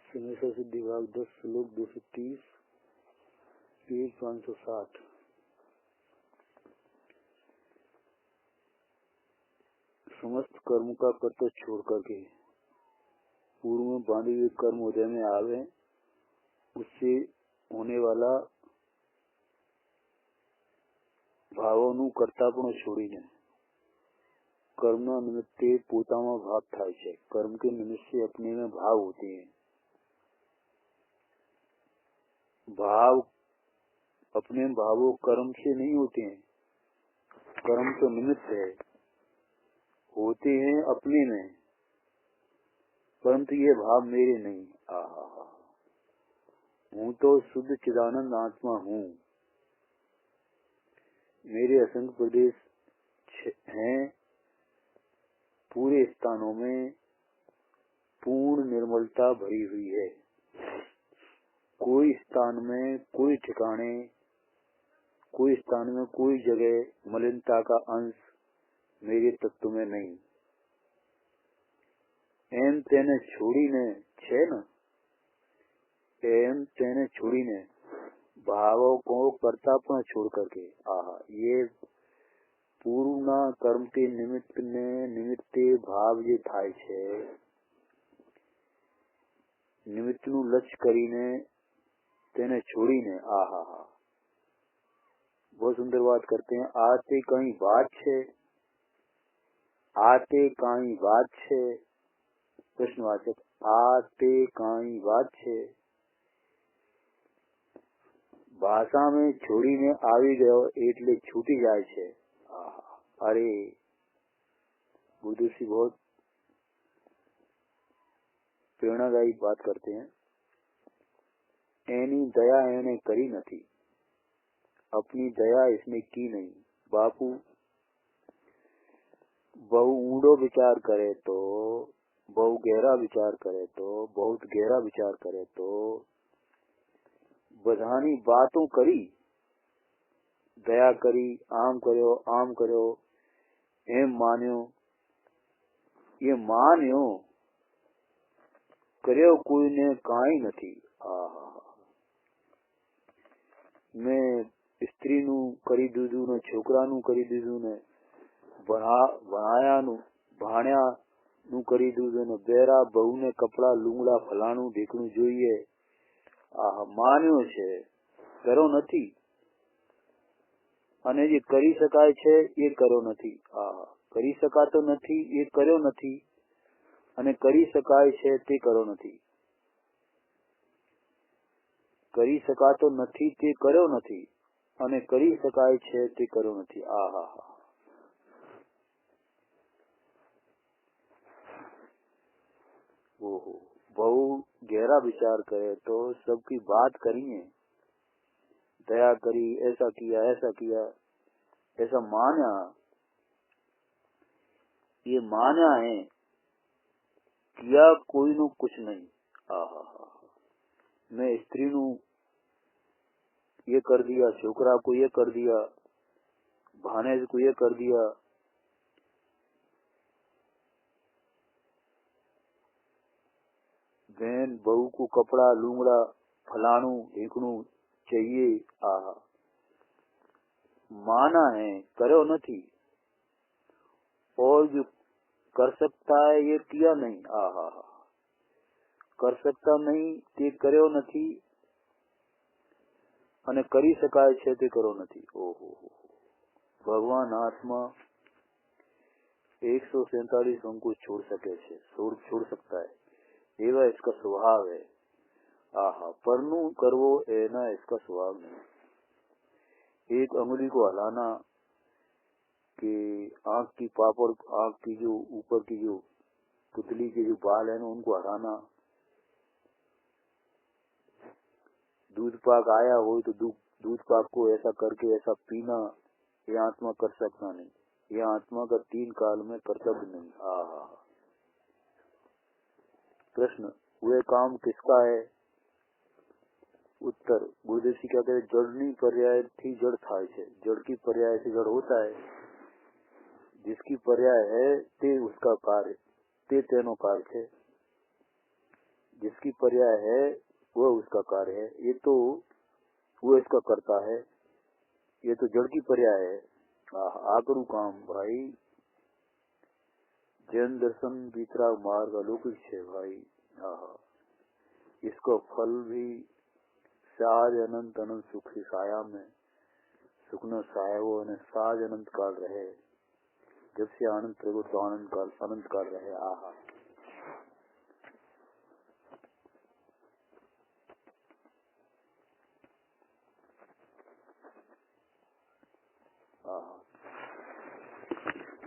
समय सिद्धि भाग 10 श्लोक 230 पेज 560। समस्त कर्म का कर्तव्य छोड़ करके पूर्व में बांधे हुए कर्म उदय में आवे, उससे होने वाला भावों कर्तापणो छोड़ीने कर्म निमित्ते पोतामा भाव थाय छे। कर्म के निमित्त से अपने में भाव होते हैं। भाव अपने भावों कर्म से नहीं होते हैं। कर्म तो निमित्त है, होते हैं अपने में, परंतु ये भाव मेरे नहीं। आहा, हूँ तो शुद्ध चिदानंद आत्मा हूँ। मेरे असंख्य प्रदेश हैं, पूरे स्थानों में पूर्ण निर्मलता भरी हुई है। कोई स्थान में, कोई ठिकाने, कोई स्थान में, कोई जगह मलिनता का अंश मेरे तत्व में नहीं। एम तेने छोड़ी ने छे न, एम तेने छोड़ी ने भावों को कर्तापन छोड़ करके। आहा, ये पूर्णा कर्म के निमित्त ने निमित्ते भाव जे थाय छे, निमित्त नु लक्ष्य करीने तेने छोड़ीने। आहा, बहुत सुंदर बात करते हैं। आते कहीं बात छे, आते कहीं बात छे, प्रश्नवाचक आते कहीं बात छे। भाषा में छोड़ीने आवी गयो एटले छूटी जाए छे। अरे बुद्धि बहुत प्रेरणादायी बात करते हैं। एनी दया एने करी नहीं, अपनी दया इसने की नहीं। बापू बहु ऊंडो विचार करे तो, बहु गहरा विचार करे तो, बहुत गहरा विचार करे तो बधानी बातों करी, दया करी, आम करो, एम मान्यो, ये मान्यो कर्यो कोई ने काई नहीं। मैं स्त्री नु करी दीधु ने, छोकरा नु करी दीधु ने, बनाया नु भाण्या नु करी दीधु ने, बेरा बहु ने कपड़ा लूंगड़ा फलाणु ढीकणु जोईए। मान्यो छे, करो नहीं, અને જે કરી શકાય છે એ કરો નથી। કરી શકાતો નથી એ કર્યો નથી, અને કરી શકાય છે તે કર્યો નથી। કરી શકાતો નથી તે કર્યો નથી, અને કરી શકાય છે તે કર્યો નથી। આહા, ओहो, बहु गहरा विचार करे तो सबकी बात करिए, दया करी, ऐसा किया, ऐसा माना, ये माना है, किया कोई नु कुछ नहीं। मैं स्त्री नु ये कर दिया, छोकरा को ये कर दिया, भानेज को ये कर दिया, बहन बहू को कपड़ा लूंगड़ा फलाणु ढीकणु चाहिए। माना है, करो नहीं, और जो कर सकता है ये किया नहीं। कर सकता नहीं ते कर्यो नहीं, અને કરી શકાય છે તે કરો નથી। ઓહો, ભગવાન આત્મા 147 अंक छोड़ सके छे, छोड़ सकता है, एवा इसका स्वभाव है। परनु करवो एना इसका स्वभाव नहीं। एक अंगुली को हलाना कि आँख की पापड़, आँख की जो ऊपर की जो पुतली के जो बाल है ना उनको हटाना, दूध पाक आया हो तो दूध पाक को ऐसा करके ऐसा पीना, ये आत्मा कर सकता नहीं। ये आत्मा का 3 काल में कर्तव्य नहीं। प्रश्न, वे काम किसका है? उत्तर, गुरुदेव जी कहते हैं जड़नी पर्याय थी जड़ थाय छे। जड़ की पर्याय से जड़ होता है, जिसकी पर्याय है ते उसका कार्य, ते तेनो कार्य है, जिसकी पर्याय है वह उसका कार्य है। ये तो वो इसका करता है, ये तो जड़ की पर्याय है। आकरू काम भाई, जैन दर्शन भीतरा मार्ग अलौकिक है भाई। इसको फल भी साज अनंत अनंत सुखी साया में सुखनो सायो અને साज अनंत काल रहे, जब से आनंद प्रगट तो अनंत काल रहे।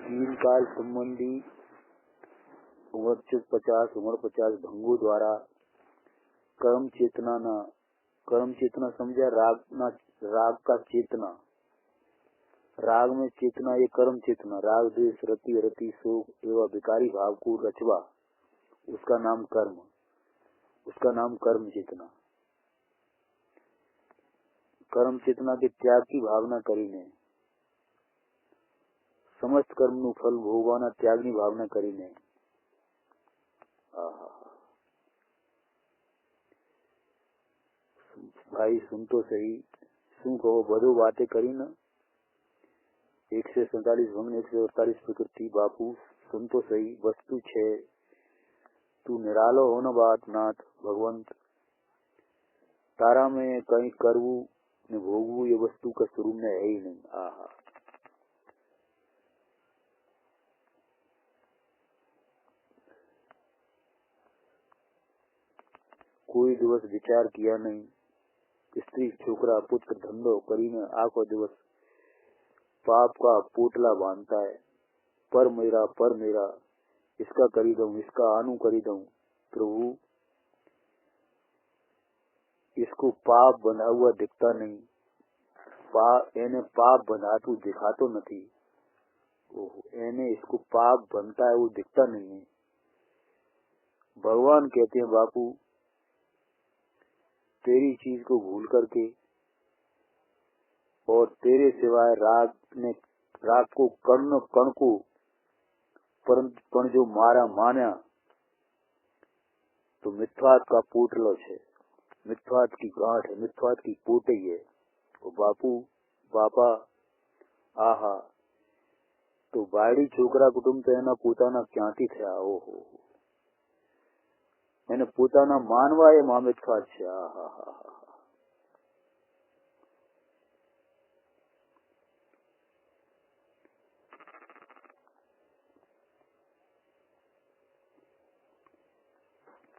तीन काल संबंधी उम्र 50 भंगों द्वारा कर्म चेतना समझा। राग का चेतना, राग में चेतना ये कर्म चेतना, राग द्वेष रति शोक एवं विकारी भाव को रचवा, उसका नाम कर्म, उसका नाम कर्म चेतना। कर्म चेतना के त्याग की भावना करीने समस्त कर्म નું ફલ ભોગવાના ત્યાગની ભાવના કરીને भाई सुन तो सही, શું કહો બધો વાતે કરીને 147 ભંગ 148 प्रकृति बापू सुन तो सही, वस्तु छे तू निरालो हो न बात नाथ भगवंत, तारा में कहीं करवू ने भोगवू ये वस्तु का स्वरूप में है ही नहीं। कोई दिवस विचार किया नहीं, स्त्री छोकरा पुत्र धंधो करीने आखो दिवस पाप का पोटला बांधता है। पर मेरा इसका करी दूं, इसका आनु करी दूं। प्रभु इसको पाप बंधा हुआ दिखता नहीं, एने पाप बंधातू दिखातो नहीं। एने इसको पाप बनता है वो दिखता नहीं है। भगवान कहते हैं बापू तेरी चीज को भूल करके और तेरे सिवाय राग को कर्ण कण को पर जो मारा मान्या तो मिथ्यात का पोटलो है, मिथ्यात की गांठ है, मिथ्यात की पोटई है। वो बापा तो बायडी छोकरा कुटुंब तो एना पोताना क्यांथी थया। ओहो એને પોતાના માનવા એ મામેત ખાત છે।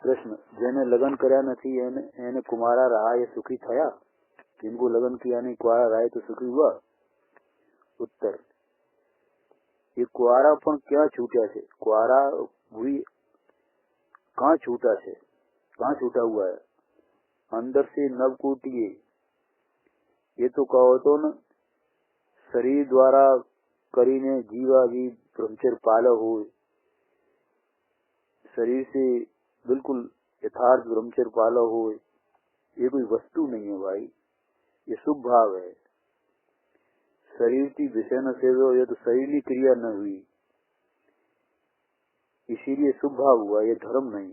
प्रश्न, જેને લગ્ન કર્યા નથી એને કુમારા रहा ये सुखी थया? जिनको लगन किया नहीं कुआरा रहा तो सुखी हुआ? उत्तर, ये कुआरापन क्या छूटा है? कुआरा हुई कहाँ छूटा है, कहाँ छूटा हुआ है? अंदर से नवकोटिये, ये तो कहो तो न शरीर द्वारा करीने जीवा भी ब्रह्मचर्य पालो हो, शरीर से बिल्कुल यथार्थ ब्रह्मचर्य पालो हो, ये कोई वस्तु नहीं है भाई, ये शुभ भाव है। शरीर की विषय न सेवो, ये तो शरीर की क्रिया न हुई, इसीलिए शुभ भाव हुआ, ये धर्म नहीं।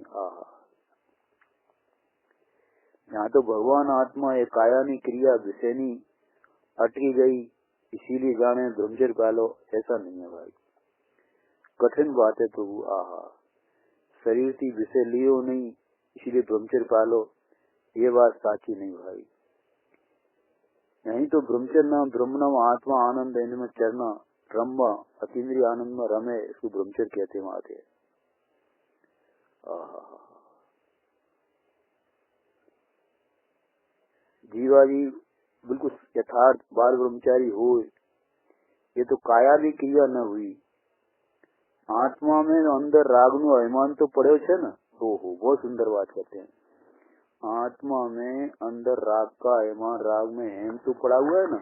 यहाँ तो भगवान आत्मा एक कायानी क्रिया विषयनी अटकी गई, इसीलिए जाने ब्रह्मचर्य पालो, ऐसा नहीं है भाई। कठिन बात है प्रभु। शरीर की विषय लियो नहीं इसीलिए ब्रह्मचर्य पालो, ये बात साची नहीं भाई। नहीं तो ब्रह्मचर्य नाम ब्रह्म नाम आत्मा आनंद इनमें चरना रमवा अतीन्द्रिय आनंद में रमे, इसको ब्रह्मचर्य कहते हैं। माते जीवाजी बिल्कुल यथार्थ बाल ब्रह्मचारी हो, ये तो काया भी क्रिया न हुई। आत्मा में अंदर राग नु अभिमान तो पड़े छे ना। ओहो बहुत सुंदर बात कहते हैं। आत्मा में अंदर राग का अभिमान, राग में हेम तो पड़ा हुआ है ना,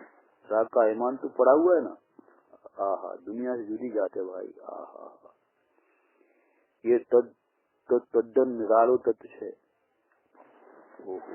राग का अभिमान तो पड़ा हुआ है ना। दुनिया से जुड़ी जाते भाई। ये तद्दन निरालो तत्व है। ओहो